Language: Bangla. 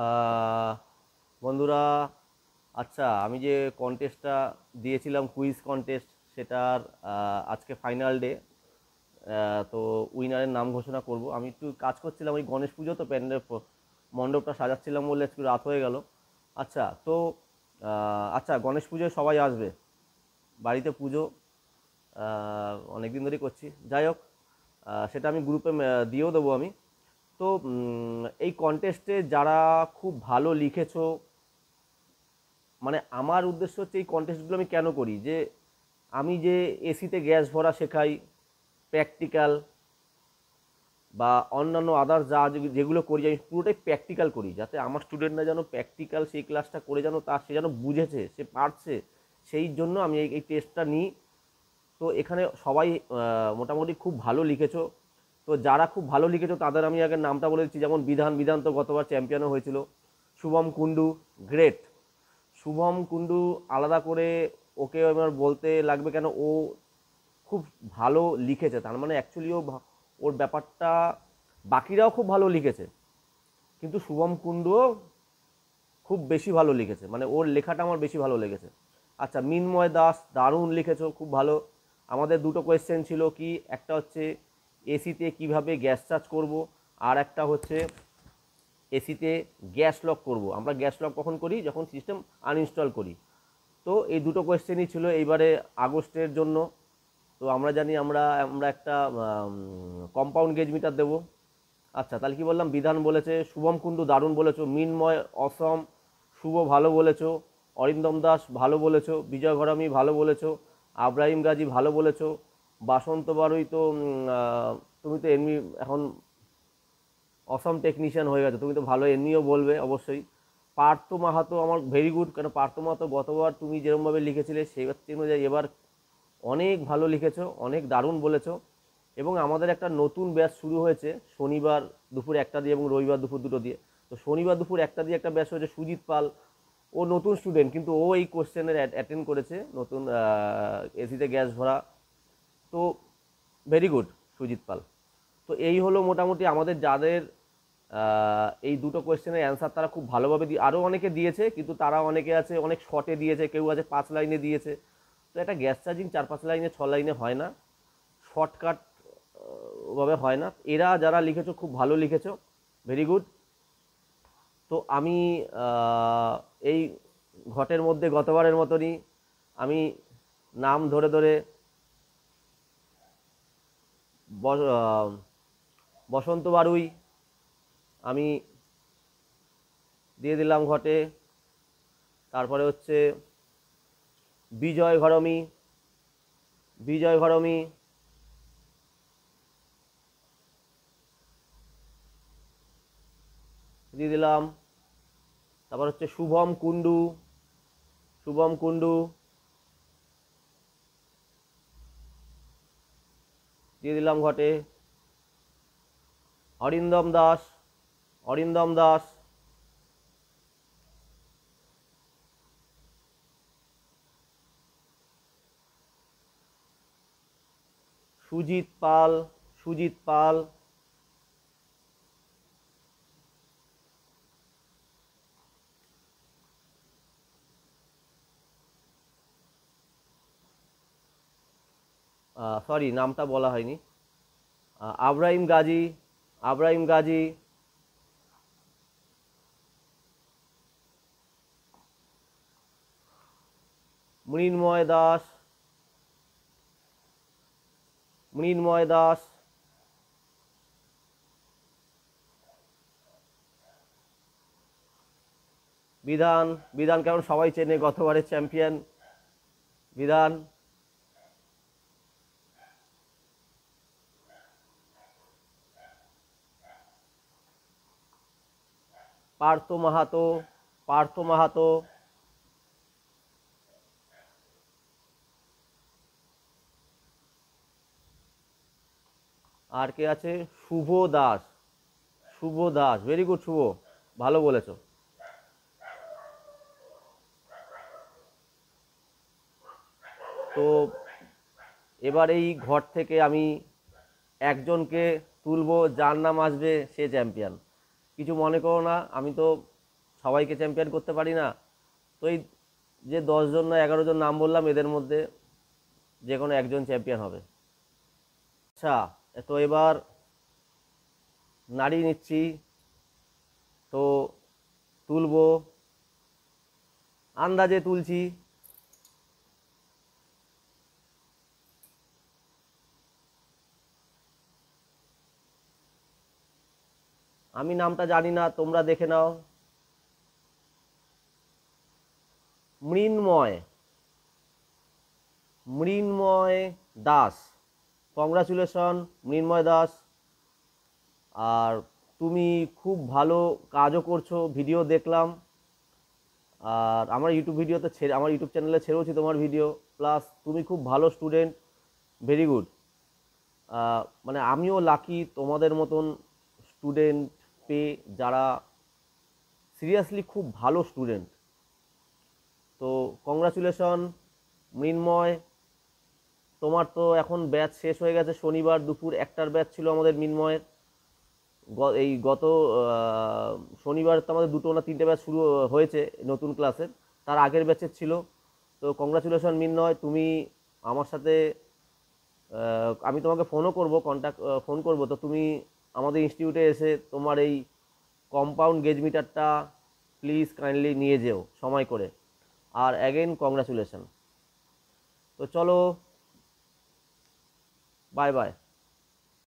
আহ, বন্ধুরা, আচ্ছা, আমি যে কন্টেস্টটা দিয়েছিলাম, কুইজ কন্টেস্ট, সেটার আজকে ফাইনাল ডে। তো উইনারের নাম ঘোষণা করব। আমি একটু কাজ করছিলাম, ওই গণেশ পুজো তো প্যান্ডেল মণ্ডপটা সাজাচ্ছিলাম বলে একটু রাত হয়ে গেল। আচ্ছা, তো আচ্ছা, গণেশ পুজোয় সবাই আসবে, বাড়িতে পুজো অনেক দিন ধরেই করছি। যাই হোক, সেটা আমি গ্রুপে দিয়েও দেবো আমি। তো এই কন্টেস্টে যারা খুব ভালো লিখেছো, মানে আমার উদ্দেশ্য হচ্ছে এই কন্টেস্টগুলো আমি কেন করি, যে আমি যে এসিতে গ্যাস ভরা শেখাই, প্র্যাকটিক্যাল বা অন্যান্য আদার্স যা যেগুলো করি, আমি পুরোটাই প্র্যাকটিক্যাল করি, যাতে আমার স্টুডেন্টরা যেন প্র্যাকটিক্যাল সেই ক্লাসটা করে যেন সে যেন বুঝেছে, সে পারছে। সেই জন্য আমি এই টেস্টটা নিই। তো এখানে সবাই মোটামুটি খুব ভালো লিখেছো। তো যারা খুব ভালো লিখেছো তাদের আমি আগে নামটা বলে দিচ্ছি। যেমন বিধান, বিধান তো গতবার চ্যাম্পিয়নও হয়েছিল। শুভম কুন্ডু, গ্রেট। শুভম কুন্ডু আলাদা করে ওকে আমার বলতে লাগবে কেন, ও খুব ভালো লিখেছে, তার মানে অ্যাকচুয়ালি ওর ব্যাপারটা, বাকিরাও খুব ভালো লিখেছে, কিন্তু শুভম কুন্ডুও খুব বেশি ভালো লিখেছে, মানে ওর লেখাটা আমার বেশি ভালো লেগেছে। আচ্ছা, মিনময় দাস, দারুণ লিখেছো, খুব ভালো। আমাদের দুটো কোয়েশ্চেন ছিল, কি একটা হচ্ছে এসিতে কিভাবে গ্যাস চার্জ করব, আর একটা হচ্ছে এসিতে গ্যাস লক করব। আমরা গ্যাস লক কখন করি, যখন সিস্টেম আনইনস্টল করি। তো এই দুটো কোয়েশ্চেনই ছিল এইবারে আগস্টের জন্য। তো আমরা জানি আমরা আমরা একটা কম্পাউন্ড গেজ মিটার দেবো। আচ্ছা, তাহলে কি বললাম, বিধান বলেছে, শুভম কুণ্ডু দারুণ বলেছো, মিনময় অসম, শুভ ভালো বলেছো, অরিন্দম দাস ভালো বলেছো, বিজয় ঘরামি ভালো বলেছো, আব্রাহিম গাজী ভালো বলেছো, বাসন্ত বারুই তো তুমি তো এমনি এখন অসম টেকনিশিয়ান হয়ে গেছে, তুমি তো ভালো এমনিও বলবে অবশ্যই। পার্থ মাহাতো আমার ভেরি গুড, কেন পার্থ মাহাতো গতবার তুমি যেরকমভাবে লিখেছিলে সেই অনুযায়ী এবার অনেক ভালো লিখেছো, অনেক দারুণ বলেছো। এবং আমাদের একটা নতুন ব্যাচ শুরু হয়েছে শনিবার দুপুর 1টা দিয়ে এবং রবিবার দুপুর 2টো দিয়ে। তো শনিবার দুপুর 1টা দিয়ে একটা ব্যাচ হয়েছে, সুজিত পাল। ও নতুন স্টুডেন্ট, কিন্তু ও এই কোশ্চেনের অ্যাটেন্ড করেছে, নতুন এসিতে গ্যাস ভরা। তো ভেরি গুড সুজিত পাল। তো এই হলো মোটামুটি আমাদের যাদের এই দুটো কোয়েশ্চেনের অ্যান্সার তারা খুব ভালোভাবে দিয়ে, আরও অনেকে দিয়েছে, কিন্তু তারা অনেকে আছে অনেক শর্টে দিয়েছে, কেউ আছে 5 লাইনে দিয়েছে। তো একটা গ্যাস চার্জিং 4-5 লাইনে 6 লাইনে হয় না, শর্টকাট ভাবে হয় না। এরা যারা লিখেছো খুব ভালো লিখেছো, ভেরি গুড। তো আমি এই ঘটের মধ্যে গতবারের মতনই আমি নাম ধরে ধরে বসন্ত বারুই আমি দিয়ে দিলাম ঘটে। তারপরে হচ্ছে বিজয় ঘরমি, বিজয় ঘরমি দিয়ে দিলাম। তারপর হচ্ছে শুভম কুন্ডু, শুভম কুন্ডু দিয়ে দিলাম ঘটে। অরিন্দম দাস, অরিন্দম দাস সুজিত পাল, সুজিত পাল সরি নামটা বলা হয়নি, আব্রাহিম গাজী, আব্রাহিম গাজী, মৃন্ময় দাস, মৃন্ময় দাস, বিধান, বিধান কেমন সবাই চেনে, গতবারের চ্যাম্পিয়ন বিধান। পার্থ মাহাতো, পার্থ মাহাতো, আর কে আছে, শুভ দাস, শুভ দাস, ভেরি গুড শুভ, ভালো বলেছো। তো এবার এই ঘর থেকে আমি একজনকে তুলবো, যার নাম আসবে সে চ্যাম্পিয়ন। কিছু মনে করো না, আমি তো সবাইকে চ্যাম্পিয়ন করতে পারি না। তো এই যে 10 জন না 11 জন নাম বললাম, এদের মধ্যে যে কোনো একজন চ্যাম্পিয়ন হবে। আচ্ছা, তো এবার নাড়ি নিচ্ছি, তো তুলবো, আন্দাজে তুলছি। আমি নামটা জানি না, তোমরা দেখে নাও। মৃন্ময়, মৃন্ময় দাস। কংগ্রাচুলেশন মৃন্ময় দাস। আর তুমি খুব ভালো কাজও করছো, ভিডিও দেখলাম। আর আমার ইউটিউব ভিডিওতে আমার ইউটিউব চ্যানেলে ছেড়েওছি তোমার ভিডিও। প্লাস তুমি খুব ভালো স্টুডেন্ট, ভেরি গুড। মানে আমিও লাকি তোমাদের মতন স্টুডেন্ট পেয়ে, যারা সিরিয়াসলি খুব ভালো স্টুডেন্ট। তো কংগ্রাচুলেশন মৃন্ময়। তোমার তো এখন ব্যাচ শেষ হয়ে গেছে, শনিবার দুপুর 1টার ব্যাচ ছিল আমাদের মৃন্ময়ের। এই গত শনিবার তো আমাদের 2টো না 3টে ব্যাচ শুরু হয়েছে নতুন ক্লাসের, তার আগের ব্যাচের ছিল। তো কংগ্রাচুলেশন মৃন্ময়, তুমি আমার সাথে আমি তোমাকে ফোনও করবো, ফোন করবো। তো তুমি আমাদের ইনস্টিটিউটে এসে তোমার এই কম্পাউন্ড গেজ মিটারটা প্লিজ কাইন্ডলি নিয়ে যেও সময় করে। আর অ্যাগেন কংগ্রাচুলেশন। তো চলো, বাই বাই।